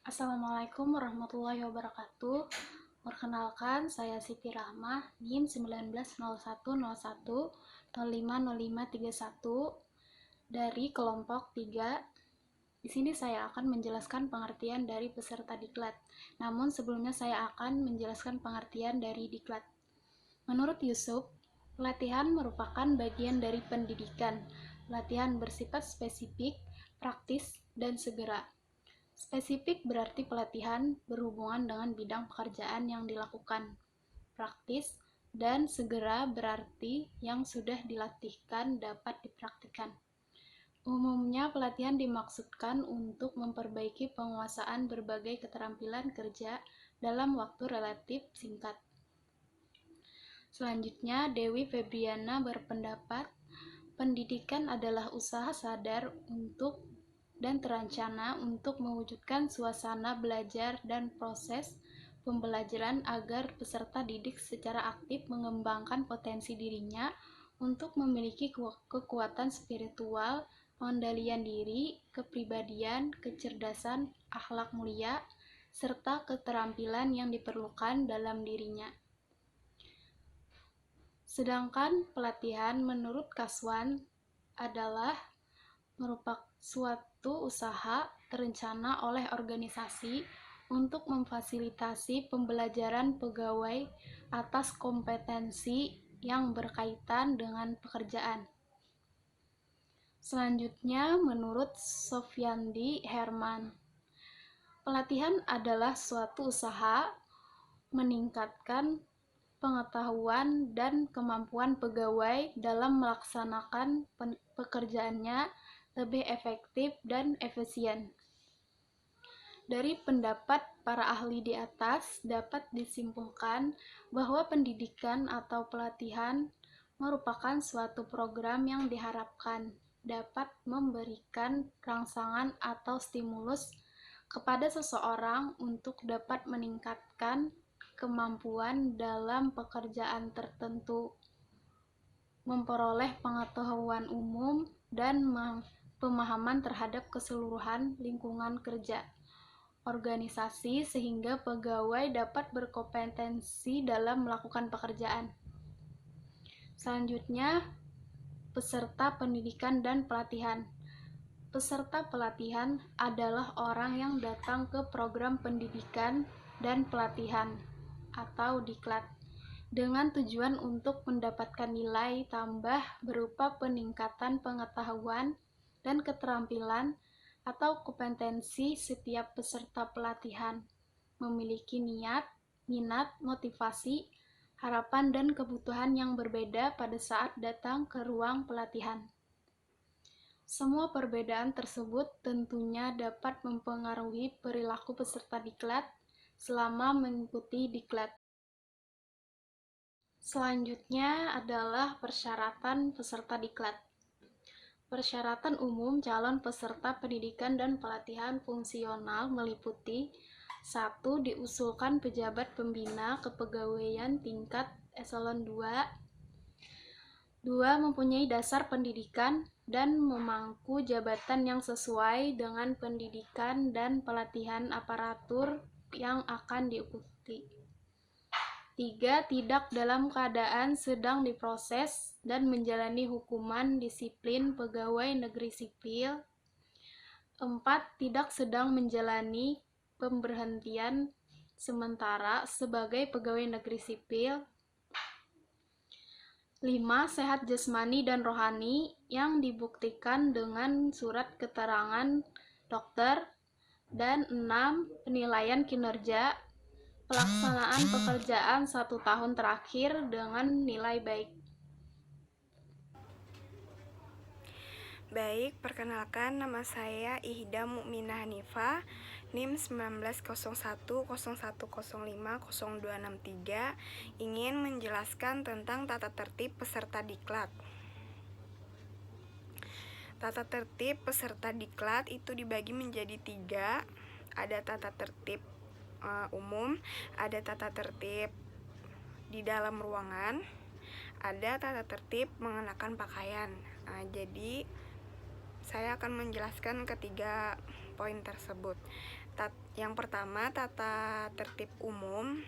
Assalamualaikum warahmatullahi wabarakatuh. Perkenalkan, saya Siti Rahmah, NIM 190101050531 dari kelompok 3. Di sini saya akan menjelaskan pengertian dari peserta diklat. Namun sebelumnya saya akan menjelaskan pengertian dari diklat. Menurut Yusuf, pelatihan merupakan bagian dari pendidikan. Pelatihan bersifat spesifik, praktis, dan segera. Spesifik berarti pelatihan berhubungan dengan bidang pekerjaan yang dilakukan. Praktis dan segera berarti yang sudah dilatihkan dapat dipraktikkan. Umumnya pelatihan dimaksudkan untuk memperbaiki penguasaan berbagai keterampilan kerja dalam waktu relatif singkat. Selanjutnya, Dewi Febriana berpendapat pendidikan adalah usaha sadar untuk dan terencana untuk mewujudkan suasana belajar dan proses pembelajaran agar peserta didik secara aktif mengembangkan potensi dirinya untuk memiliki kekuatan spiritual, pengendalian diri, kepribadian, kecerdasan, akhlak mulia, serta keterampilan yang diperlukan dalam dirinya. Sedangkan pelatihan menurut Kaswan adalah merupakan suatu usaha terencana oleh organisasi untuk memfasilitasi pembelajaran pegawai atas kompetensi yang berkaitan dengan pekerjaan. Selanjutnya, menurut Sofyandi Herman, pelatihan adalah suatu usaha meningkatkan pengetahuan dan kemampuan pegawai dalam melaksanakan pekerjaannya lebih efektif dan efisien. Dari pendapat para ahli di atas dapat disimpulkan bahwa pendidikan atau pelatihan merupakan suatu program yang diharapkan dapat memberikan rangsangan atau stimulus kepada seseorang untuk dapat meningkatkan kemampuan dalam pekerjaan tertentu, memperoleh pengetahuan umum, dan pemahaman terhadap keseluruhan lingkungan kerja organisasi sehingga pegawai dapat berkompetensi dalam melakukan pekerjaan. Selanjutnya, peserta pendidikan dan pelatihan. Peserta pelatihan adalah orang yang datang ke program pendidikan dan pelatihan atau diklat dengan tujuan untuk mendapatkan nilai tambah berupa peningkatan pengetahuan dan keterampilan atau kompetensi. Setiap peserta pelatihan memiliki niat, minat, motivasi, harapan, dan kebutuhan yang berbeda pada saat datang ke ruang pelatihan. Semua perbedaan tersebut tentunya dapat mempengaruhi perilaku peserta diklat selama mengikuti diklat. Selanjutnya adalah persyaratan peserta diklat. Persyaratan umum calon peserta pendidikan dan pelatihan fungsional meliputi 1. Diusulkan pejabat pembina kepegawaian tingkat eselon 2. 2. Mempunyai dasar pendidikan dan memangku jabatan yang sesuai dengan pendidikan dan pelatihan aparatur yang akan diikuti. 3. Tidak dalam keadaan sedang diproses dan menjalani hukuman disiplin pegawai negeri sipil. 4. Tidak sedang menjalani pemberhentian sementara sebagai pegawai negeri sipil. 5. Sehat jasmani dan rohani yang dibuktikan dengan surat keterangan dokter. Dan 6. Penilaian kinerja pelaksanaan pekerjaan 1 tahun terakhir dengan nilai baik. Baik, perkenalkan nama saya Ihda Mukminah Hanifah, NIM 190101050263, ingin menjelaskan tentang tata tertib peserta diklat. Tata tertib peserta diklat itu dibagi menjadi 3. Ada tata tertib umum, ada tata tertib di dalam ruangan, ada tata tertib mengenakan pakaian. Jadi saya akan menjelaskan ketiga poin tersebut. Yang pertama, tata tertib umum.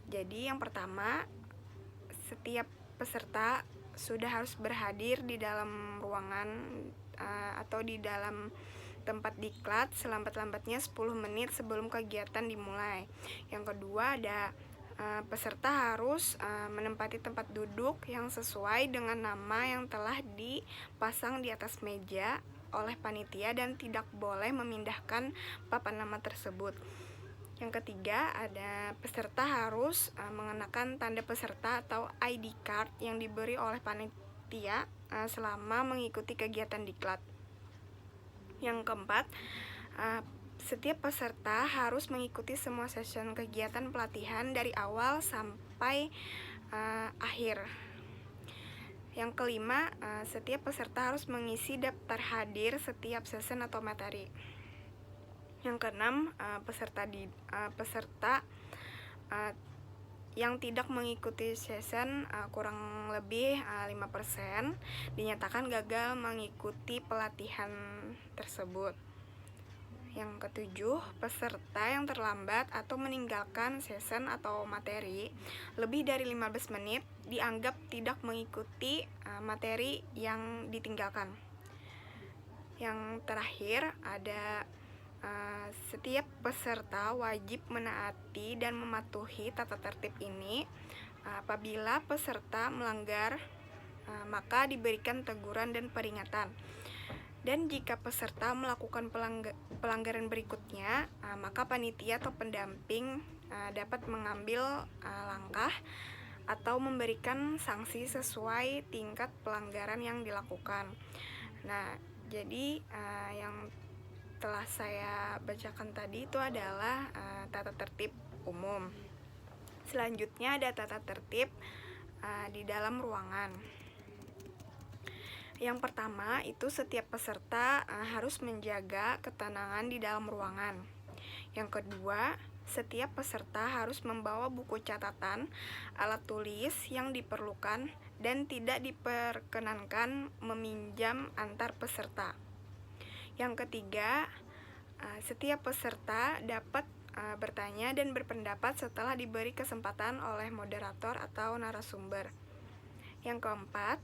Jadi yang pertama, setiap peserta sudah harus berhadir di dalam ruangan atau di dalam tempat diklat selambat-lambatnya 10 menit sebelum kegiatan dimulai. Yang kedua, ada peserta harus menempati tempat duduk yang sesuai dengan nama yang telah dipasang di atas meja oleh panitia dan tidak boleh memindahkan papan nama tersebut. Yang ketiga, ada peserta harus mengenakan tanda peserta atau ID card yang diberi oleh panitia selama mengikuti kegiatan diklat. Yang keempat, setiap peserta harus mengikuti semua session kegiatan pelatihan dari awal sampai akhir. Yang kelima, setiap peserta harus mengisi daftar hadir setiap session atau materi. Yang keenam, peserta yang tidak mengikuti session kurang lebih 5% dinyatakan gagal mengikuti pelatihan tersebut. Yang ketujuh, peserta yang terlambat atau meninggalkan session atau materi lebih dari 15 menit dianggap tidak mengikuti materi yang ditinggalkan. Yang terakhir, ada setiap peserta wajib menaati dan mematuhi tata tertib ini. Apabila peserta melanggar, maka diberikan teguran dan peringatan. Dan jika peserta melakukan pelanggaran berikutnya, maka panitia atau pendamping dapat mengambil langkah atau memberikan sanksi sesuai tingkat pelanggaran yang dilakukan. Nah, jadi yang telah saya bacakan tadi itu adalah tata tertib umum. Selanjutnya ada tata tertib di dalam ruangan. Yang pertama itu setiap peserta harus menjaga ketenangan di dalam ruangan. Yang kedua, setiap peserta harus membawa buku catatan, alat tulis yang diperlukan, dan tidak diperkenankan meminjam antar peserta. Yang ketiga, setiap peserta dapat bertanya dan berpendapat setelah diberi kesempatan oleh moderator atau narasumber. Yang keempat,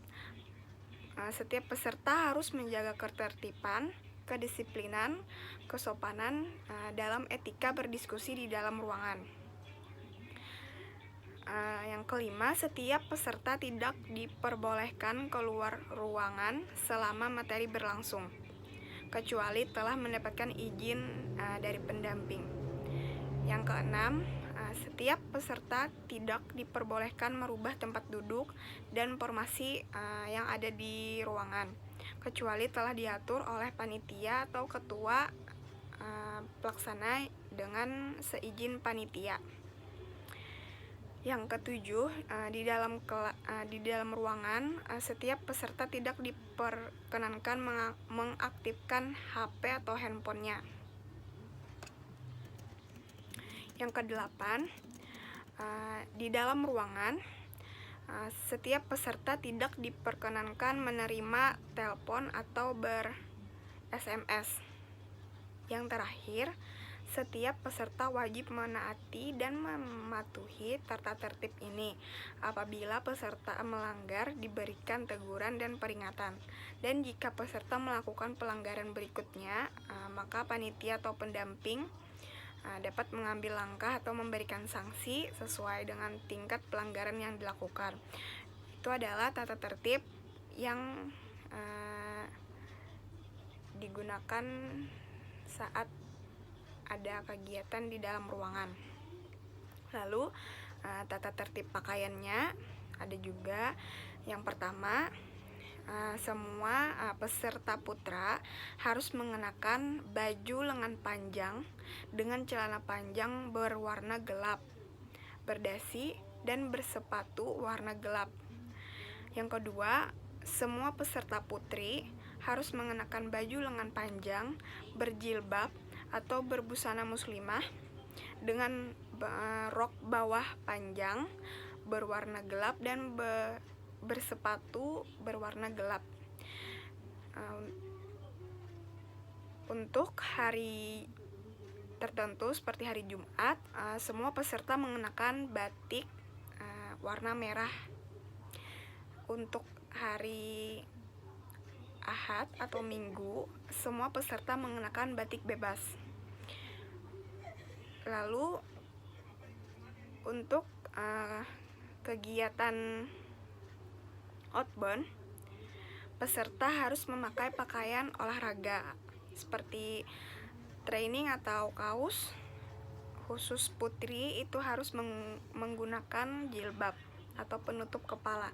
setiap peserta harus menjaga ketertiban, kedisiplinan, kesopanan dalam etika berdiskusi di dalam ruangan. Yang kelima, setiap peserta tidak diperbolehkan keluar ruangan selama materi berlangsung, kecuali telah mendapatkan izin dari pendamping. Yang keenam, setiap peserta tidak diperbolehkan merubah tempat duduk dan formasi yang ada di ruangan, kecuali telah diatur oleh panitia atau ketua pelaksana dengan seizin panitia. Yang ketujuh, di dalam ruangan setiap peserta tidak diperkenankan mengaktifkan HP atau handphonenya. Yang kedelapan, di dalam ruangan setiap peserta tidak diperkenankan menerima telepon atau ber-SMS. Yang terakhir, setiap peserta wajib menaati dan mematuhi tata tertib ini. Apabila peserta melanggar, diberikan teguran dan peringatan. Dan jika peserta melakukan pelanggaran berikutnya, maka panitia atau pendamping dapat mengambil langkah atau memberikan sanksi sesuai dengan tingkat pelanggaran yang dilakukan. Itu adalah tata tertib yang digunakan saat ada kegiatan di dalam ruangan. Lalu tata tertib pakaiannya ada juga. Yang pertama, semua peserta putra harus mengenakan baju lengan panjang dengan celana panjang berwarna gelap, berdasi, dan bersepatu warna gelap. Yang kedua, semua peserta putri harus mengenakan baju lengan panjang, berjilbab, atau berbusana muslimah dengan rok bawah panjang berwarna gelap dan bersepatu berwarna gelap. Untuk hari tertentu seperti hari Jumat, semua peserta mengenakan batik warna merah. Untuk hari Ahad atau Minggu, semua peserta mengenakan batik bebas. Lalu untuk kegiatan outbound, peserta harus memakai pakaian olahraga seperti training atau kaos. Khusus putri itu harus menggunakan jilbab atau penutup kepala.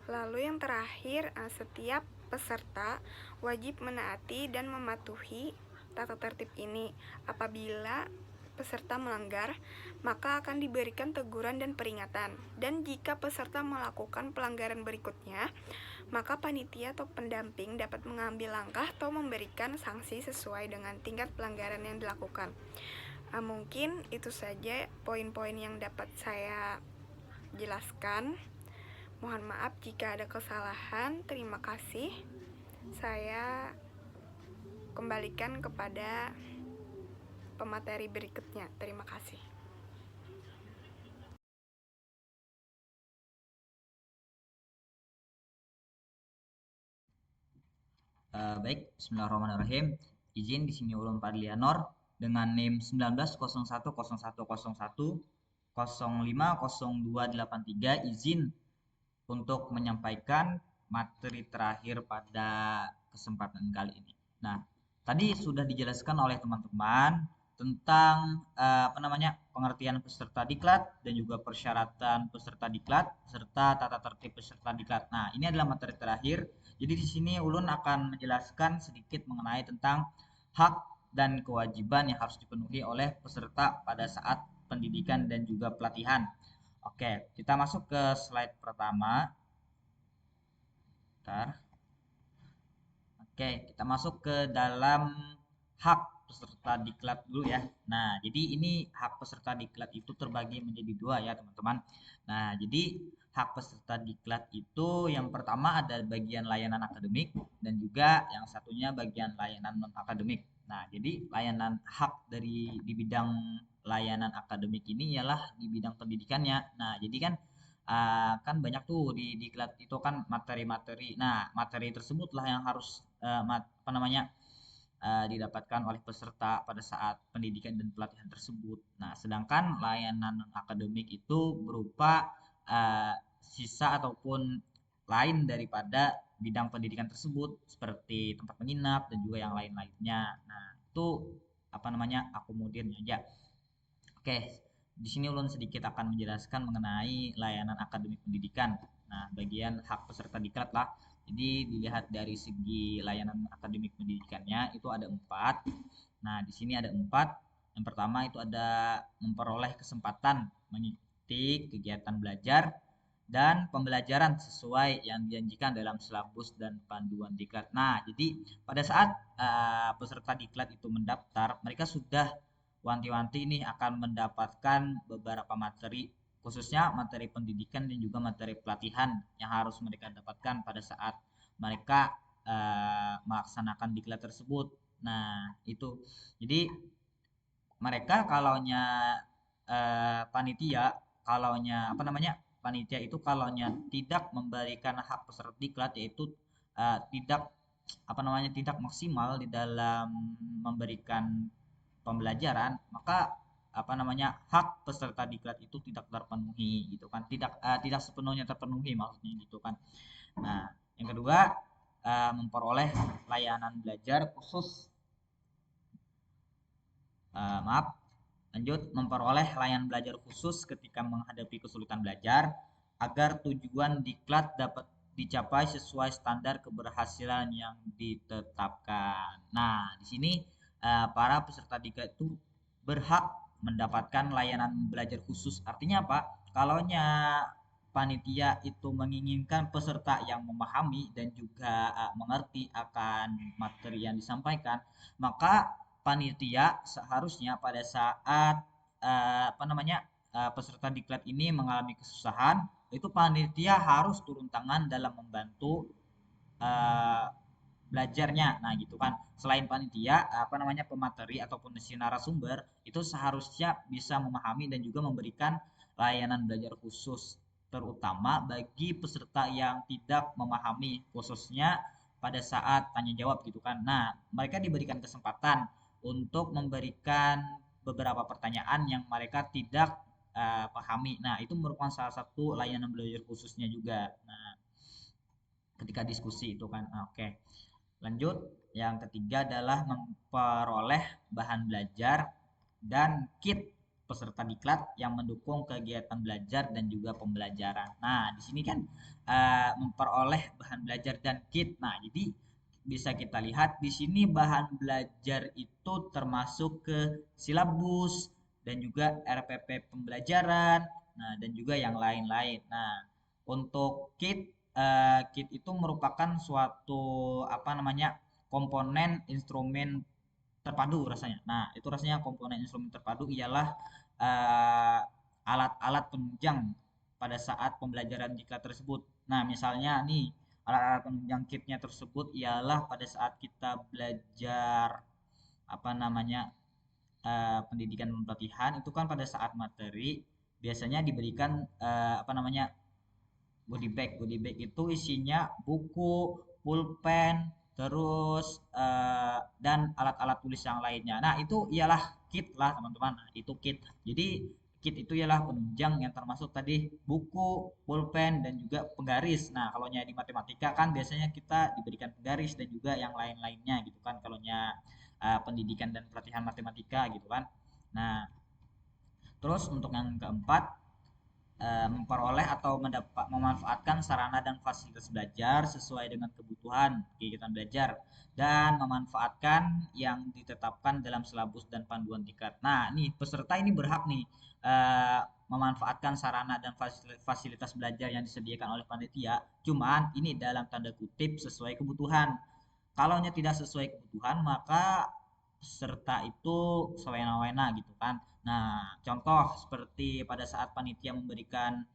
Lalu yang terakhir, setiap peserta wajib menaati dan mematuhi tata tertib ini. Apabila peserta melanggar, maka akan diberikan teguran dan peringatan. Dan jika peserta melakukan pelanggaran berikutnya, maka panitia atau pendamping dapat mengambil langkah atau memberikan sanksi sesuai dengan tingkat pelanggaran yang dilakukan. Mungkin itu saja poin-poin yang dapat saya jelaskan. Mohon maaf jika ada kesalahan. Terima kasih. Saya kembalikan kepada pemateri berikutnya. Terima kasih. Baik, bismillahirrahmanirrahim. Izin di sini Ulun Padlianor dengan NIM 19010101050283 izin untuk menyampaikan materi terakhir pada kesempatan kali ini. Nah, tadi sudah dijelaskan oleh teman-teman tentang pengertian peserta diklat dan juga persyaratan peserta diklat serta tata tertib peserta diklat. Nah, ini adalah materi terakhir. Jadi di sini Ulun akan menjelaskan sedikit mengenai tentang hak dan kewajiban yang harus dipenuhi oleh peserta pada saat pendidikan dan juga pelatihan. Oke, kita masuk ke slide pertama. Bentar. Oke, kita masuk ke dalam hak peserta diklat dulu ya. Nah, jadi ini hak peserta diklat itu terbagi menjadi dua ya, teman-teman. Nah, jadi hak peserta diklat itu yang pertama ada bagian layanan akademik dan juga yang satunya bagian layanan non akademik. Nah, jadi layanan hak di bidang layanan akademik ini ialah di bidang pendidikannya. Nah, jadi kan kan banyak tuh di diklat itu kan materi-materi. Nah, materi tersebutlah yang harus didapatkan oleh peserta pada saat pendidikan dan pelatihan tersebut. Nah, sedangkan layanan akademik itu berupa sisa ataupun lain daripada bidang pendidikan tersebut seperti tempat menginap dan juga yang lain-lainnya. Nah, itu akomodirnya aja. Oke, di sini Ulun sedikit akan menjelaskan mengenai layanan akademik pendidikan. Nah, bagian hak peserta diklat lah. Jadi dilihat dari segi layanan akademik pendidikannya itu ada 4. Nah, di sini ada 4. Yang pertama itu ada memperoleh kesempatan mengikuti kegiatan belajar dan pembelajaran sesuai yang dijanjikan dalam silabus dan panduan diklat. Nah, jadi pada saat peserta diklat itu mendaftar, mereka sudah wanti-wanti ini akan mendapatkan beberapa materi, khususnya materi pendidikan dan juga materi pelatihan yang harus mereka dapatkan pada saat mereka melaksanakan diklat tersebut. Nah, itu. Jadi mereka panitia itu kalaunya tidak memberikan hak peserta diklat yaitu tidak tidak maksimal di dalam memberikan pembelajaran, maka hak peserta diklat itu tidak terpenuhi gitu kan, tidak sepenuhnya terpenuhi maksudnya gitu kan. Nah, yang kedua memperoleh layanan belajar khusus memperoleh layanan belajar khusus ketika menghadapi kesulitan belajar agar tujuan diklat dapat dicapai sesuai standar keberhasilan yang ditetapkan. Nah, di sini para peserta diklat itu berhak mendapatkan layanan belajar khusus. Artinya apa? Kalaunya panitia itu menginginkan peserta yang memahami dan juga mengerti akan materi yang disampaikan, maka panitia seharusnya pada saat peserta diklat ini mengalami kesusahan, itu panitia harus turun tangan dalam membantu belajarnya. Nah, gitu kan. Selain panitia, apa namanya, pemateri ataupun si narasumber itu seharusnya bisa memahami dan juga memberikan layanan belajar khusus terutama bagi peserta yang tidak memahami khususnya pada saat tanya jawab gitu kan. Nah, mereka diberikan kesempatan untuk memberikan beberapa pertanyaan yang mereka tidak pahami. Nah, itu merupakan salah satu layanan belajar khususnya juga. Nah, ketika diskusi itu kan. Nah, oke. Lanjut, yang ketiga adalah memperoleh bahan belajar dan kit peserta diklat yang mendukung kegiatan belajar dan juga pembelajaran. Nah, di sini kan memperoleh bahan belajar dan kit. Nah, jadi bisa kita lihat di sini bahan belajar itu termasuk ke silabus dan juga RPP pembelajaran, nah dan juga yang lain-lain. Nah, untuk kit itu merupakan suatu apa namanya komponen instrumen terpadu rasanya. Nah, itu rasanya komponen instrumen terpadu ialah eh, alat-alat penunjang pada saat pembelajaran diklat tersebut. Nah, misalnya nih alat-alat penunjang kitnya tersebut ialah pada saat kita belajar apa namanya pendidikan dan pelatihan itu kan pada saat materi biasanya diberikan apa namanya goodie bag. Goodie bag itu isinya buku, pulpen, terus dan alat-alat tulis yang lainnya. Nah, itu ialah kit lah, teman-teman. Nah, itu kit. Jadi, kit itu ialah penunjang yang termasuk tadi buku, pulpen, dan juga penggaris. Nah, kalau di matematika kan biasanya kita diberikan penggaris dan juga yang lain-lainnya gitu kan. Kalau pendidikan dan pelatihan matematika gitu kan. Nah, terus untuk yang keempat memperoleh atau memanfaatkan sarana dan fasilitas belajar sesuai dengan kebutuhan kegiatan belajar dan memanfaatkan yang ditetapkan dalam silabus dan panduan diklat. Nah, nih peserta ini berhak nih memanfaatkan sarana dan fasilitas belajar yang disediakan oleh panitia. Cuman ini dalam tanda kutip sesuai kebutuhan. Kalau tidak sesuai kebutuhan, maka peserta itu sewena-wena gitu kan. Nah, contoh seperti pada saat panitia memberikan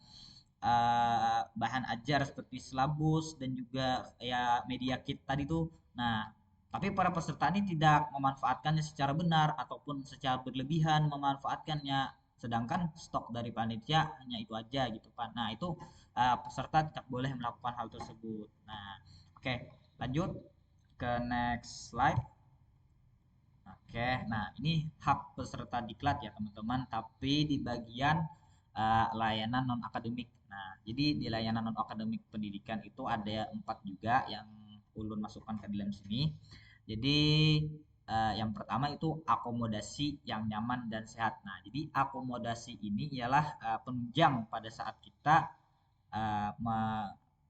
bahan ajar seperti silabus dan juga ya media kit tadi tuh. Nah, tapi para peserta ini tidak memanfaatkannya secara benar ataupun secara berlebihan memanfaatkannya. Sedangkan stok dari panitia hanya itu aja gitu kan. Nah, itu peserta tidak boleh melakukan hal tersebut. Nah, oke, lanjut ke next slide. Oke, nah ini hak peserta diklat ya teman-teman, tapi di bagian layanan non akademik. Nah, jadi di layanan non akademik pendidikan itu ada 4 juga yang ulun masukkan ke dalam sini. Jadi yang pertama itu akomodasi yang nyaman dan sehat. Nah, jadi akomodasi ini ialah penunjang pada saat kita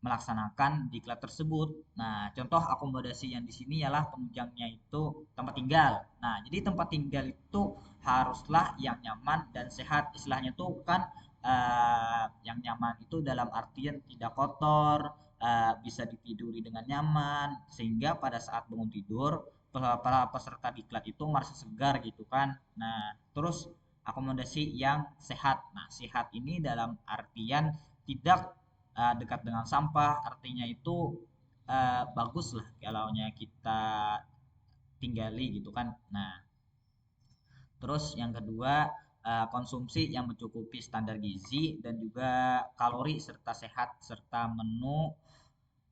melaksanakan diklat tersebut. Nah, contoh akomodasi yang di sini ialah penunjangnya itu tempat tinggal. Nah, jadi tempat tinggal itu haruslah yang nyaman dan sehat. Istilahnya tuh kan yang nyaman itu dalam artian tidak kotor, bisa ditiduri dengan nyaman, sehingga pada saat bangun tidur para peserta diklat itu merasa segar gitu kan. Nah, terus akomodasi yang sehat. Nah, sehat ini dalam artian tidak dekat dengan sampah, artinya itu bagus lah kalau kita tinggali gitu kan. Nah, terus yang kedua konsumsi yang mencukupi standar gizi dan juga kalori serta sehat serta menu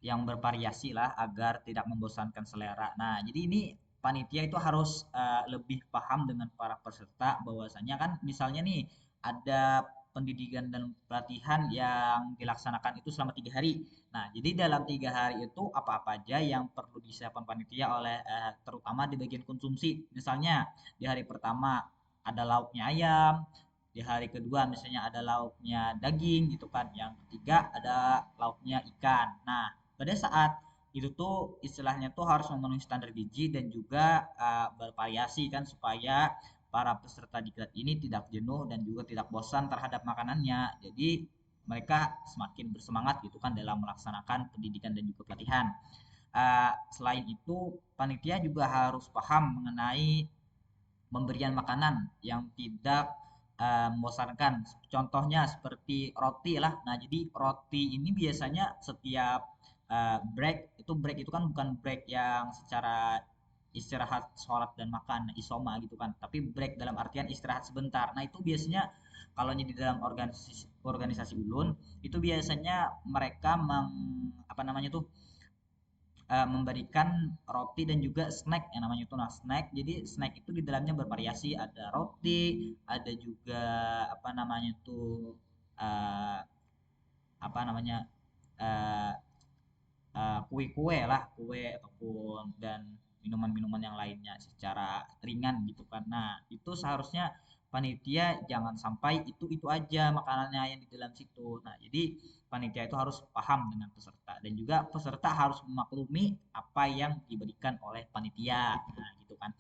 yang bervariasi lah agar tidak membosankan selera. Nah, jadi ini panitia itu harus lebih paham dengan para peserta bahwasanya kan misalnya nih ada pendidikan dan pelatihan yang dilaksanakan itu selama 3 hari. Nah, jadi dalam 3 hari itu apa-apa aja yang perlu disiapkan panitia oleh terutama di bagian konsumsi. Misalnya di hari pertama ada lauknya ayam, di hari kedua misalnya ada lauknya daging gitu kan, yang ketiga ada lauknya ikan. Nah, pada saat itu tuh istilahnya tuh harus memenuhi standar gizi dan juga bervariasi kan supaya para peserta diklat ini tidak jenuh dan juga tidak bosan terhadap makanannya. Jadi mereka semakin bersemangat gitu kan dalam melaksanakan pendidikan dan juga pelatihan. Selain itu, panitia juga harus paham mengenai pemberian makanan yang tidak membosankan. Contohnya seperti roti lah. Nah, jadi roti ini biasanya setiap break itu kan bukan break yang secara istirahat sholat dan makan isoma gitu kan, tapi break dalam artian istirahat sebentar. Nah itu biasanya kalau di dalam organisasi ulun itu biasanya mereka apa namanya tuh memberikan roti dan juga snack yang namanya itu snack. Jadi snack itu di dalamnya bervariasi, ada roti, ada juga apa namanya tuh eh, apa namanya eh, kue-kue lah, kue ataupun dan minuman-minuman yang lainnya secara ringan gitu kan. Nah, itu seharusnya panitia jangan sampai itu aja makanannya yang di dalam situ. Nah, jadi panitia itu harus paham dengan peserta dan juga peserta harus memaklumi apa yang diberikan oleh panitia. Nah, gitu kan.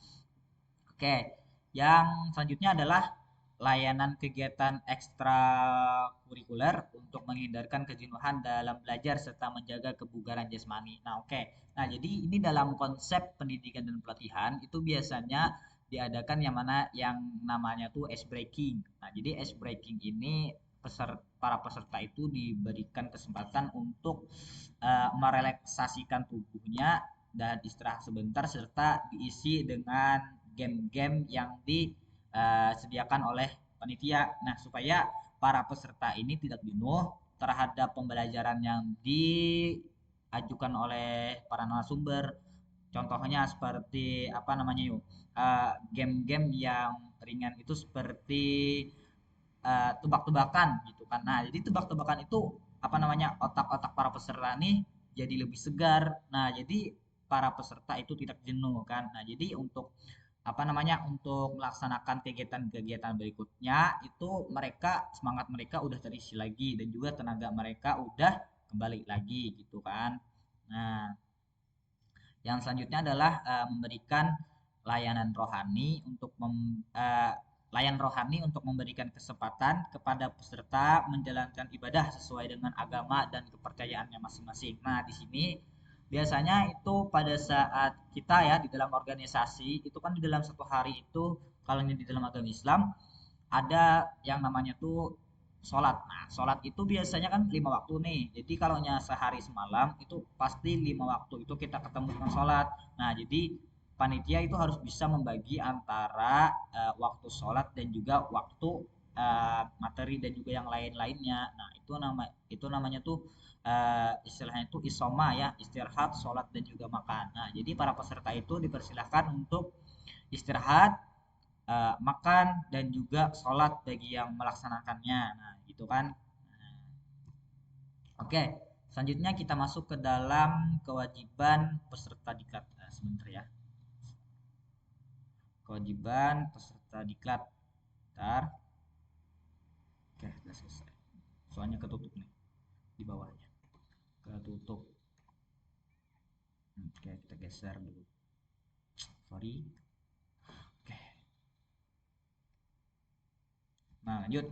Oke, yang selanjutnya adalah layanan kegiatan ekstrakurikuler untuk menghindarkan kejenuhan dalam belajar serta menjaga kebugaran jasmani. Nah, oke. Nah, jadi ini dalam konsep pendidikan dan pelatihan itu biasanya diadakan yang mana yang namanya tuh ice breaking. Nah, jadi ice breaking ini para peserta itu diberikan kesempatan untuk merelaksasikan tubuhnya dan istirahat sebentar serta diisi dengan game-game yang disediakan oleh panitia. Nah, supaya para peserta ini tidak jenuh terhadap pembelajaran yang diajukan oleh para narasumber. Contohnya seperti apa namanya yuk? Game-game yang ringan itu seperti tebak-tebakan gitu kan. Nah, jadi tebak-tebakan itu apa namanya otak-otak para peserta nih jadi lebih segar. Nah, jadi para peserta itu tidak jenuh kan. Nah, jadi untuk apa namanya untuk melaksanakan kegiatan-kegiatan berikutnya itu mereka semangat mereka udah terisi lagi dan juga tenaga mereka udah kembali lagi gitu kan. Nah, yang selanjutnya adalah memberikan layanan rohani untuk layan rohani untuk memberikan kesempatan kepada peserta menjalankan ibadah sesuai dengan agama dan kepercayaannya masing-masing. Nah, di sini biasanya itu pada saat kita ya di dalam organisasi itu kan di dalam satu hari itu kalau di dalam agama Islam ada yang namanya tuh sholat. Nah, sholat itu biasanya kan 5 waktu nih. Jadi kalau sehari semalam itu pasti 5 waktu itu kita ketemu dengan sholat. Nah, jadi panitia itu harus bisa membagi antara waktu sholat dan juga waktu materi dan juga yang lain-lainnya. Nah, itu namanya tuh istilahnya itu isoma ya, istirahat, sholat dan juga makan. Nah, jadi para peserta itu dipersilahkan untuk istirahat, makan dan juga sholat bagi yang melaksanakannya. Nah, gitu kan. Nah, oke, selanjutnya kita masuk ke dalam kewajiban peserta diklat. Nah, sebentar ya. Kewajiban peserta diklat. Bentar. Oke, sudah selesai. Soalnya ketutup nih di bawahnya. Ketutup. Oke, kita geser dulu. Sorry. Oke. Nah, lanjut.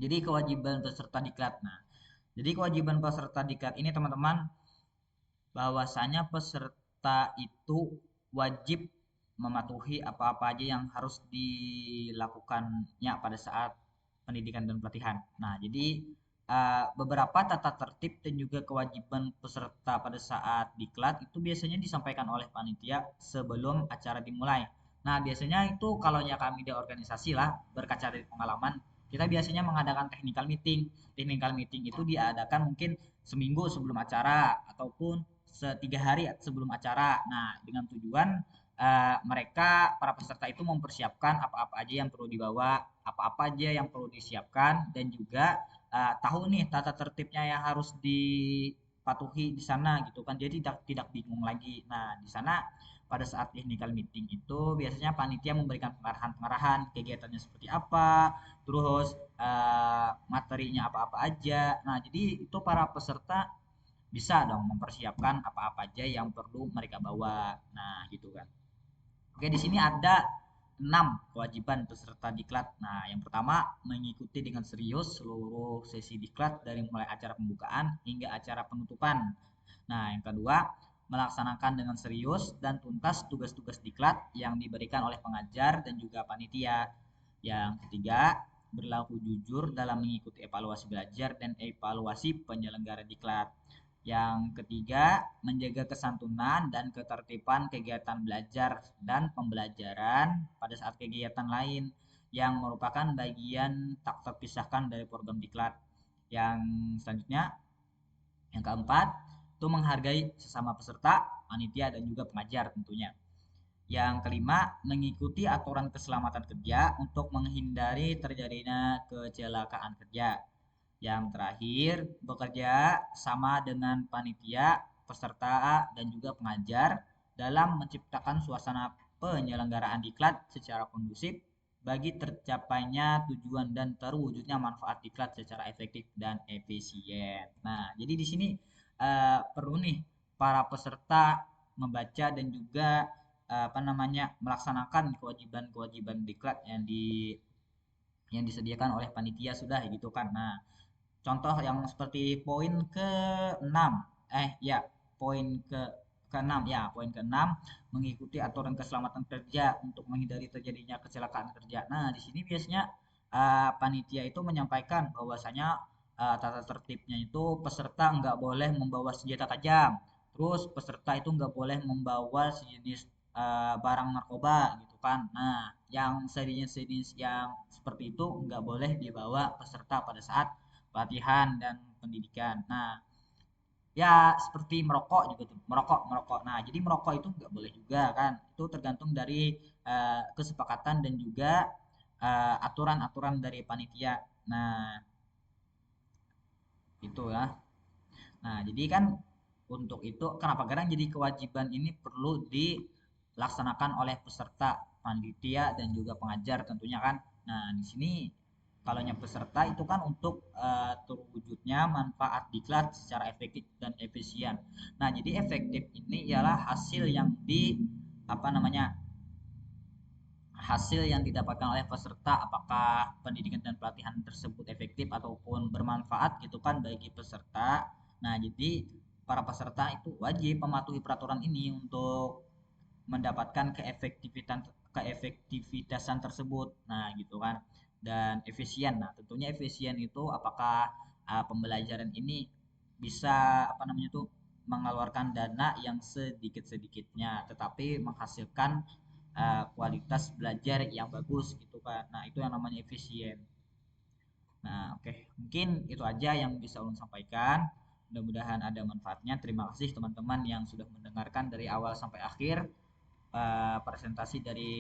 Jadi kewajiban peserta diklat. Nah, jadi kewajiban peserta diklat ini teman-teman bahwasanya peserta itu wajib mematuhi apa-apa aja yang harus dilakukannya pada saat pendidikan dan pelatihan. Nah, jadi beberapa tata tertib dan juga kewajiban peserta pada saat diklat itu biasanya disampaikan oleh panitia sebelum acara dimulai. Nah, biasanya itu kalau ya kami di organisasi lah berkaca dari pengalaman, kita biasanya mengadakan technical meeting. Technical meeting itu diadakan mungkin seminggu sebelum acara ataupun setiga hari sebelum acara. Nah, dengan tujuan mereka para peserta itu mempersiapkan apa-apa aja yang perlu dibawa, apa-apa aja yang perlu disiapkan dan juga tahu nih tata tertibnya yang harus dipatuhi di sana gitu kan. Jadi tidak bingung lagi. Nah, di sana pada saat technical meeting itu biasanya panitia memberikan pengarahan-pengarahan kegiatannya seperti apa, terus materinya apa-apa aja. Nah, jadi itu para peserta bisa dong mempersiapkan apa-apa aja yang perlu mereka bawa. Nah, gitu kan. Oke, di sini ada 6 kewajiban peserta diklat. Nah, yang pertama mengikuti dengan serius seluruh sesi diklat dari mulai acara pembukaan hingga acara penutupan. Nah, yang kedua melaksanakan dengan serius dan tuntas tugas-tugas diklat yang diberikan oleh pengajar dan juga panitia. Yang ketiga, berlaku jujur dalam mengikuti evaluasi belajar dan evaluasi penyelenggara diklat. Yang ketiga, menjaga kesantunan dan ketertiban kegiatan belajar dan pembelajaran pada saat kegiatan lain yang merupakan bagian tak terpisahkan dari program diklat. Yang selanjutnya, yang keempat, itu menghargai sesama peserta, panitia, dan juga pengajar tentunya. Yang kelima, mengikuti aturan keselamatan kerja untuk menghindari terjadinya kecelakaan kerja. Yang terakhir, bekerja sama dengan panitia, peserta, dan juga pengajar dalam menciptakan suasana penyelenggaraan diklat secara kondusif bagi tercapainya tujuan dan terwujudnya manfaat diklat secara efektif dan efisien. Nah, jadi di sini perlu nih para peserta membaca dan juga apa namanya melaksanakan kewajiban-kewajiban diklat yang disediakan oleh panitia sudah gitu kan. Nah, contoh yang seperti poin ke-6, ya, poin ke-6 ya, poin ke-6 mengikuti aturan keselamatan kerja untuk menghindari terjadinya kecelakaan kerja. Nah, di sini biasanya panitia itu menyampaikan bahwasanya tata tertibnya itu peserta nggak boleh membawa senjata tajam. Terus peserta itu nggak boleh membawa sejenis barang narkoba gitu kan. Nah, yang sejenis-sejenis yang seperti itu nggak boleh dibawa peserta pada saat pelatihan dan pendidikan. Nah, ya seperti merokok juga tuh, merokok, merokok. Nah, jadi merokok itu nggak boleh juga kan. Itu tergantung dari kesepakatan dan juga aturan-aturan dari panitia. Nah, itu ya. Nah, jadi kan untuk itu kenapa kadang jadi kewajiban ini perlu dilaksanakan oleh peserta, panitia dan juga pengajar tentunya kan. Nah, di sini kalau peserta itu kan untuk terwujudnya manfaat diklat secara efektif dan efisien. Nah, jadi efektif ini ialah hasil yang apa namanya hasil yang didapatkan oleh peserta apakah pendidikan dan pelatihan tersebut efektif ataupun bermanfaat gitu kan bagi peserta. Nah, jadi para peserta itu wajib mematuhi peraturan ini untuk mendapatkan keefektivitasan tersebut. Nah, gitu kan. Dan efisien. Nah, tentunya efisien itu apakah pembelajaran ini bisa apa namanya tuh mengeluarkan dana yang sedikit-sedikitnya tetapi menghasilkan kualitas belajar yang bagus gitu kan. Nah, itu yang namanya efisien. Nah, oke. Mungkin itu aja yang bisa ulun sampaikan. Mudah-mudahan ada manfaatnya. Terima kasih teman-teman yang sudah mendengarkan dari awal sampai akhir presentasi dari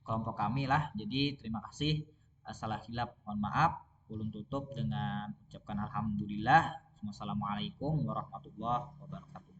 kelompok kami lah. Jadi terima kasih. Salah hilap mohon maaf. Ulun tutup dengan ucapkan alhamdulillah. Wassalamualaikum warahmatullahi wabarakatuh.